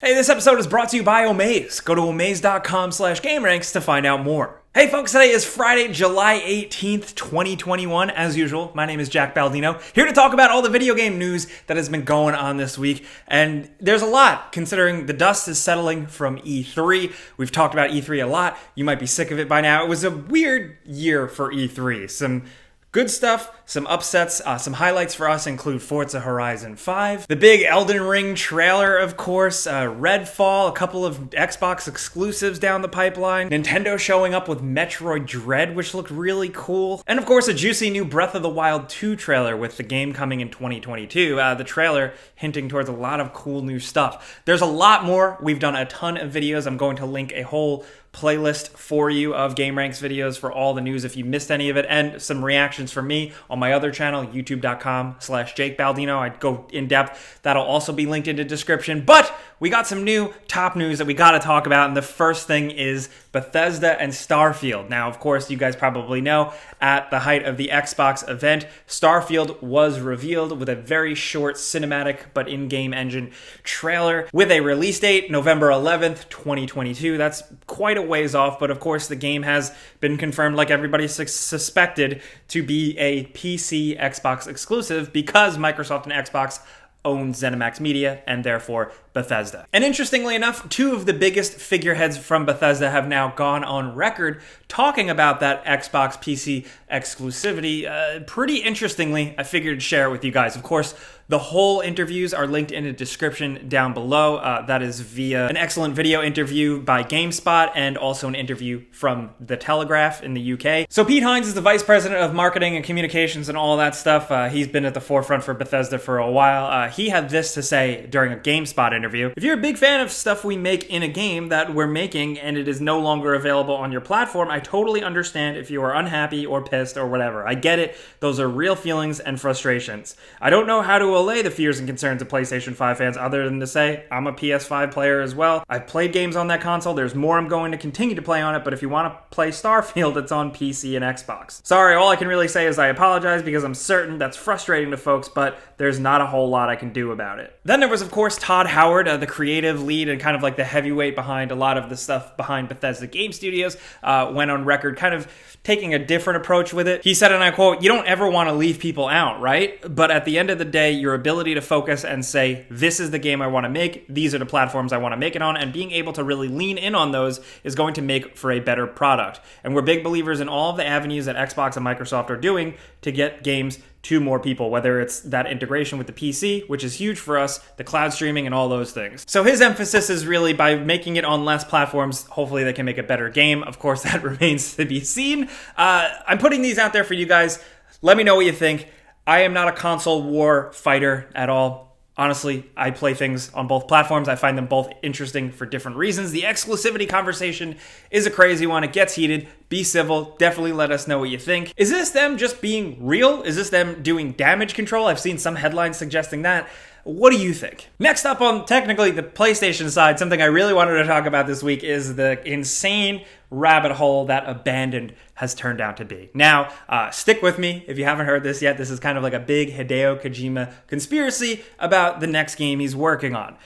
Hey, this episode is brought to you by Omaze. Go to omaze.com/Gameranx to find out more. Hey folks, today is Friday, July 18th, 2021. As usual, my name is Jack Baldino, here to talk about all the video game news that has been going on this week. And there's a lot, considering the dust is settling from E3. We've talked about E3 a lot. You might be sick of it by now. It was a weird year for E3. Some good stuff, some upsets, some highlights for us include Forza Horizon 5, the big Elden Ring trailer, of course, Redfall, a couple of Xbox exclusives down the pipeline, Nintendo showing up with Metroid Dread, which looked really cool, and of course a juicy new Breath of the Wild 2 trailer with the game coming in 2022. The trailer hinting towards a lot of cool new stuff. There's a lot more. We've done a ton of videos. I'm going to link a whole playlist for you of Gameranx videos for all the news if you missed any of it, and some reactions from me on my other channel, youtube.com/Jake Baldino. I go in depth. That'll also be linked in the description. But we got some new top news that we got to talk about, and the first thing is Bethesda and Starfield. Now, of course, you guys probably know, at the height of the Xbox event, Starfield was revealed with a very short cinematic but in-game engine trailer with a release date, November 11th, 2022. That's quite a ways off, but of course the game has been confirmed, like everybody suspected, to be a PC Xbox exclusive because Microsoft and Xbox owns ZeniMax Media and therefore Bethesda. And interestingly enough, two of the biggest figureheads from Bethesda have now gone on record talking about that Xbox PC exclusivity. Pretty interestingly, I figured to share it with you guys. Of course, the whole interviews are linked in the description down below. That is via an excellent video interview by GameSpot and also an interview from The Telegraph in the UK. So Pete Hines is the Vice President of Marketing and Communications and all that stuff. He's been at the forefront for Bethesda for a while. He had this to say during a GameSpot interview. If you're a big fan of stuff we make in a game that we're making and it is no longer available on your platform, I totally understand if you are unhappy or pissed or whatever. I get it. Those are real feelings and frustrations. I don't know how to allay the fears and concerns of PlayStation 5 fans other than to say I'm a PS5 player as well. I've played games on that console. There's more I'm going to continue to play on it, but if you want to play Starfield, it's on PC and Xbox. Sorry, all I can really say is I apologize because I'm certain that's frustrating to folks, but there's not a whole lot I can do about it. Then there was, of course, Todd Howard, the creative lead and kind of like the heavyweight behind a lot of the stuff behind Bethesda Game Studios, went on record kind of taking a different approach with it. He said, and I quote, "You don't ever want to leave people out, right? But at the end of the day, your ability to focus and say, this is the game I want to make, these are the platforms I want to make it on, and being able to really lean in on those is going to make for a better product. And we're big believers in all of the avenues that Xbox and Microsoft are doing to get games to more people, whether it's that integration with the PC, which is huge for us, the cloud streaming, and all those things." So his emphasis is really by making it on less platforms, hopefully they can make a better game. Of course, that remains to be seen. I'm putting these out there for you guys. Let me know what you think. I am not a console war fighter at all. Honestly, I play things on both platforms. I find them both interesting for different reasons. The exclusivity conversation is a crazy one. It gets heated. Be civil. Definitely let us know what you think. Is this them just being real? Is this them doing damage control? I've seen some headlines suggesting that. What do you think? Next up on technically the PlayStation side, something I really wanted to talk about this week is the insane rabbit hole that Abandoned has turned out to be. Now, stick with me if you haven't heard this yet. This is kind of like a big Hideo Kojima conspiracy about the next game he's working on.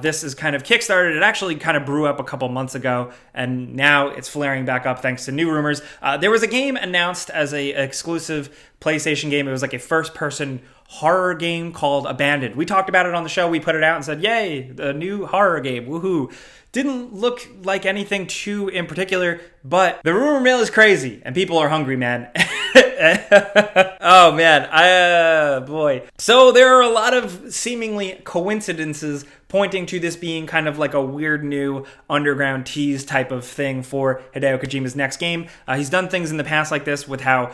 This is kind of kickstarted. It actually kind of brew up a couple months ago, and now it's flaring back up thanks to new rumors. There was a game announced as a exclusive PlayStation game. It was like a first-person horror game called Abandoned. We talked about it on the show. We put it out and said, yay, a new horror game, woohoo. Didn't look like anything too in particular, but the rumor mill is crazy and people are hungry, man. Oh man, boy. So there are a lot of seemingly coincidences pointing to this being kind of like a weird new underground tease type of thing for Hideo Kojima's next game. He's done things in the past like this with how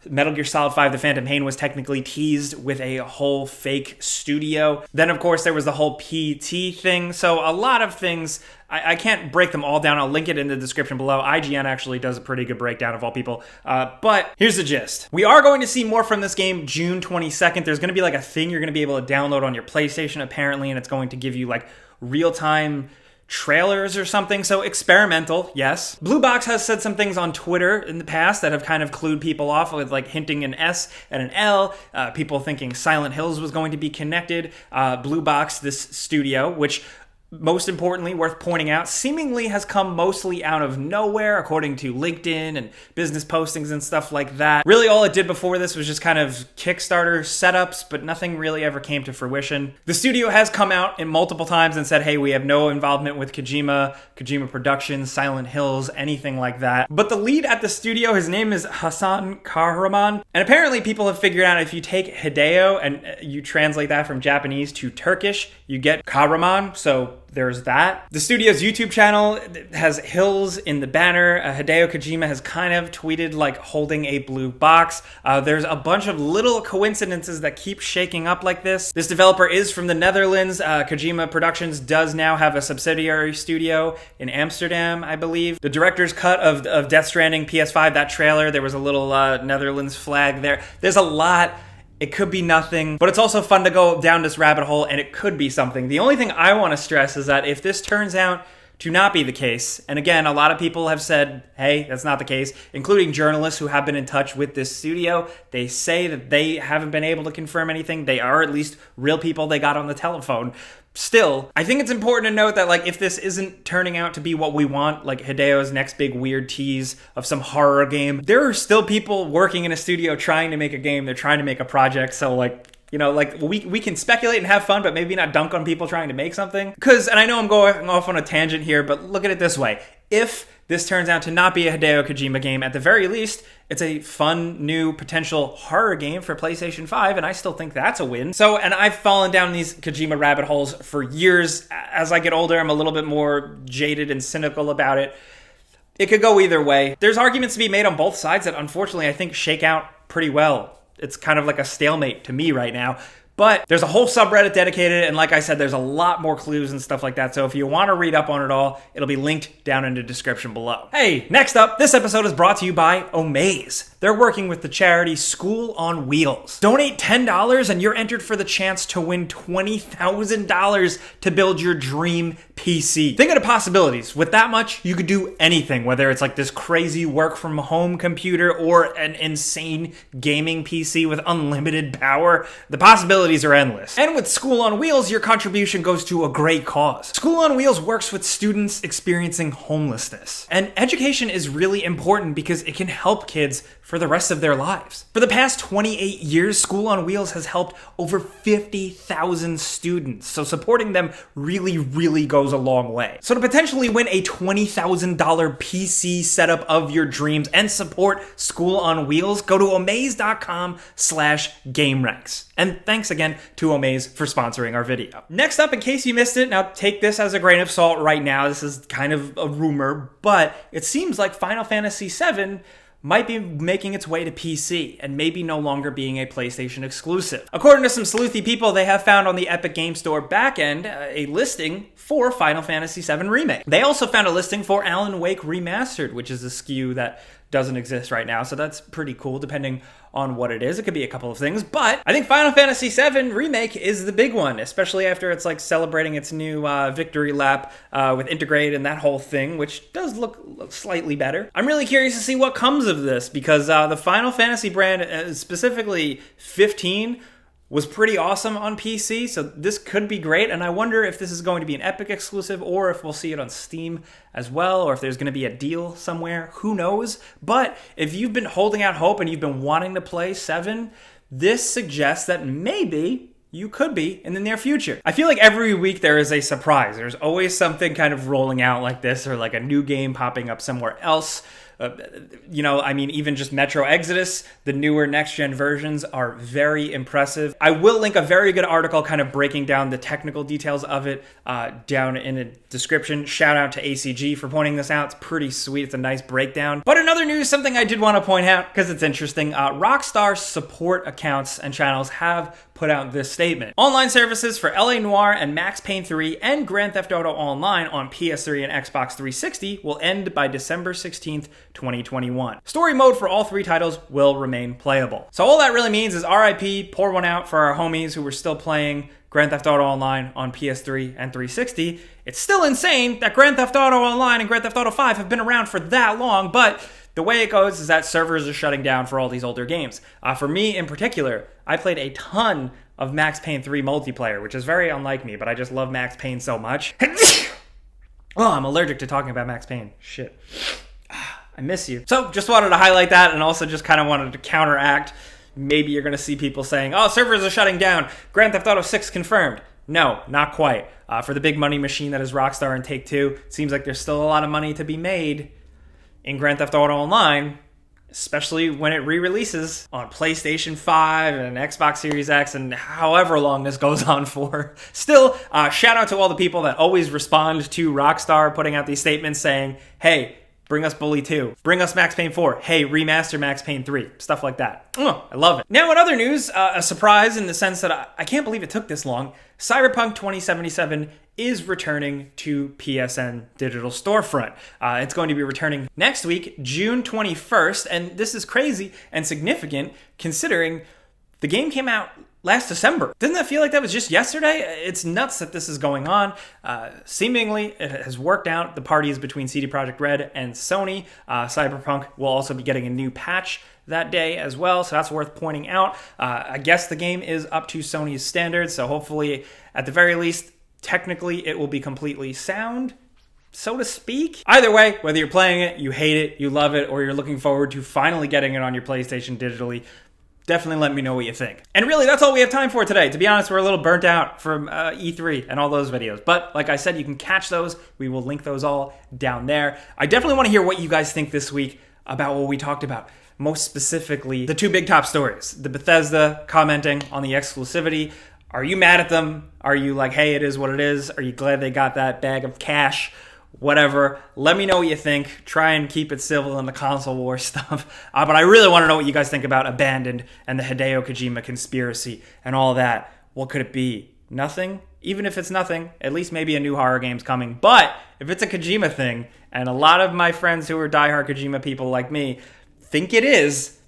Metal Gear Solid 5 The Phantom Pain was technically teased with a whole fake studio. Then, of course, there was the whole PT thing. So a lot of things, I can't break them all down. I'll link it in the description below. IGN actually does a pretty good breakdown of all people. But here's the gist. We are going to see more from this game June 22nd. There's going to be like a thing you're going to be able to download on your PlayStation apparently, and it's going to give you like real-time trailers or something. So experimental, yes. Blue Box has said some things on Twitter in the past that have kind of clued people off with like hinting an S and an L. People thinking Silent Hills was going to be connected. Blue Box, this studio, which most importantly, worth pointing out, seemingly has come mostly out of nowhere, according to LinkedIn and business postings and stuff like that. Really, all it did before this was just kind of Kickstarter setups, but nothing really ever came to fruition. The studio has come out in multiple times and said, hey, we have no involvement with Kojima Productions, Silent Hills, anything like that. But the lead at the studio, his name is Hasan Kahraman, and apparently people have figured out if you take Hideo and you translate that from Japanese to Turkish, you get Kahraman, so there's that. The studio's YouTube channel has hills in the banner. Hideo Kojima has kind of tweeted like holding a blue box. There's a bunch of little coincidences that keep shaking up like this. This developer is from the Netherlands. Kojima Productions does now have a subsidiary studio in Amsterdam, I believe. The director's cut of Death Stranding PS5, that trailer, there was a little Netherlands flag there. There's a lot. It could be nothing, but it's also fun to go down this rabbit hole, and it could be something. The only thing I want to stress is that if this turns out to not be the case, and again, a lot of people have said, hey, that's not the case, including journalists who have been in touch with this studio. They say that they haven't been able to confirm anything. They are at least real people they got on the telephone. Still, I think it's important to note that, like, if this isn't turning out to be what we want, like Hideo's next big weird tease of some horror game, there are still people working in a studio trying to make a game. They're trying to make a project. So, like, you know, like, we can speculate and have fun, but maybe not dunk on people trying to make something. Because, and I know I'm going off on a tangent here, but look at it this way. If this turns out to not be a Hideo Kojima game, at the very least, it's a fun, new, potential horror game for PlayStation 5, and I still think that's a win. So, and I've fallen down these Kojima rabbit holes for years. As I get older, I'm a little bit more jaded and cynical about it. It could go either way. There's arguments to be made on both sides that, unfortunately, I think shake out pretty well. It's kind of like a stalemate to me right now. But there's a whole subreddit dedicated, and like I said, there's a lot more clues and stuff like that. So if you want to read up on it all, it'll be linked down in the description below. Hey, next up, this episode is brought to you by Omaze. They're working with the charity School on Wheels. Donate $10 and you're entered for the chance to win $20,000 to build your dream PC. Think of the possibilities. With that much, you could do anything, whether it's like this crazy work from home computer or an insane gaming PC with unlimited power. The possibilities are endless. And with School on Wheels, your contribution goes to a great cause. School on Wheels works with students experiencing homelessness. And education is really important because it can help kids for the rest of their lives. For the past 28 years, School on Wheels has helped over 50,000 students. So supporting them really, really goes a long way. So to potentially win a $20,000 PC setup of your dreams and support School on Wheels, go to omaze.com/Gameranx. And thanks again to Omaze for sponsoring our video. Next up, in case you missed it, now take this as a grain of salt right now. This is kind of a rumor, but it seems like Final Fantasy VII might be making its way to PC and maybe no longer being a PlayStation exclusive. According to some sleuthy people, they have found on the Epic Game Store backend a listing for Final Fantasy VII Remake. They also found a listing for Alan Wake Remastered, which is a SKU that doesn't exist right now, so that's pretty cool depending on what it is. It could be a couple of things, but I think Final Fantasy VII Remake is the big one, especially after it's like celebrating its new victory lap with Integrate and that whole thing, which does look slightly better. I'm really curious to see what comes of this because the Final Fantasy brand, specifically 15, was pretty awesome on PC, so this could be great, and I wonder if this is going to be an Epic exclusive or if we'll see it on Steam as well, or if there's going to be a deal somewhere. Who knows? But if you've been holding out hope and you've been wanting to play 7, this suggests that maybe you could be in the near future. I feel like every week there is a surprise. There's always something kind of rolling out like this, or like a new game popping up somewhere else. Even just Metro Exodus, the newer next-gen versions are very impressive. I will link a very good article kind of breaking down the technical details of it down in the description. Shout out to ACG for pointing this out. It's pretty sweet. It's a nice breakdown. But in other news, something I did want to point out because it's interesting, Rockstar support accounts and channels have put out this statement. Online services for LA Noire and Max Payne 3 and Grand Theft Auto Online on PS3 and Xbox 360 will end by December 16th, 2021. Story mode for all 3 titles will remain playable. So all that really means is RIP, pour one out for our homies who were still playing Grand Theft Auto Online on PS3 and 360. It's still insane that Grand Theft Auto Online and Grand Theft Auto 5 have been around for that long, but the way it goes is that servers are shutting down for all these older games. For me in particular, I played a ton of Max Payne 3 multiplayer, which is very unlike me, but I just love Max Payne so much. Oh, I'm allergic to talking about Max Payne. Shit. I miss you. So just wanted to highlight that, and also just kind of wanted to counteract. Maybe you're going to see people saying, oh, servers are shutting down. Grand Theft Auto 6 confirmed. No, not quite. For the big money machine that is Rockstar and Take-Two, it seems like there's still a lot of money to be made in Grand Theft Auto Online, especially when it re-releases on PlayStation 5 and Xbox Series X and however long this goes on for. Still, shout out to all the people that always respond to Rockstar putting out these statements saying, hey, bring us Bully 2. Bring us Max Payne 4. Hey, remaster Max Payne 3. Stuff like that. I love it. Now, in other news, a surprise in the sense that I can't believe it took this long. Cyberpunk 2077 is returning to PSN Digital Storefront. It's going to be returning next week, June 21st, and this is crazy and significant considering the game came out last December. Didn't that feel like that was just yesterday? It's nuts that this is going on. Seemingly, it has worked out. The party is between CD Projekt Red and Sony. Cyberpunk will also be getting a new patch that day as well, so that's worth pointing out. I guess the game is up to Sony's standards, so hopefully, at the very least, technically, it will be completely sound, so to speak. Either way, whether you're playing it, you hate it, you love it, or you're looking forward to finally getting it on your PlayStation digitally, definitely let me know what you think. And really, that's all we have time for today. To be honest, we're a little burnt out from E3 and all those videos. But like I said, you can catch those. We will link those all down there. I definitely want to hear what you guys think this week about what we talked about. Most specifically, the two big top stories. The Bethesda commenting on the exclusivity. Are you mad at them? Are you like, hey, it is what it is? Are you glad they got that bag of cash? Whatever. Let me know what you think. Try and keep it civil in the console war stuff. But I really want to know what you guys think about Abandoned and the Hideo Kojima conspiracy and all that. What could it be? Nothing? Even if it's nothing, at least maybe a new horror game's coming. But if it's a Kojima thing, and a lot of my friends who are diehard Kojima people like me think it is,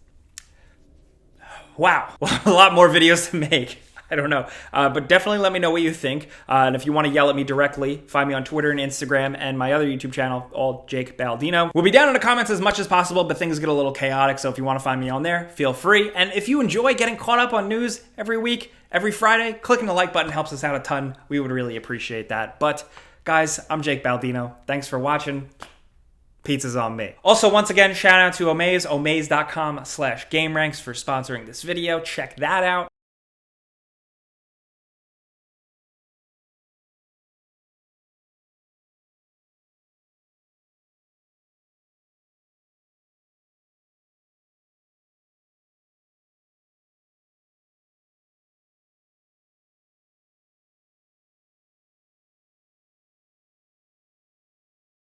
wow, a lot more videos to make. I don't know. But definitely let me know what you think. And if you want to yell at me directly, find me on Twitter and Instagram and my other YouTube channel, all Jake Baldino. We'll be down in the comments as much as possible, but things get a little chaotic. So if you want to find me on there, feel free. And if you enjoy getting caught up on news every week, every Friday, clicking the like button helps us out a ton. We would really appreciate that. But guys, I'm Jake Baldino. Thanks for watching. Pizza's on me. Also, once again, shout out to Omaze, omaze.com/Gameranx for sponsoring this video. Check that out.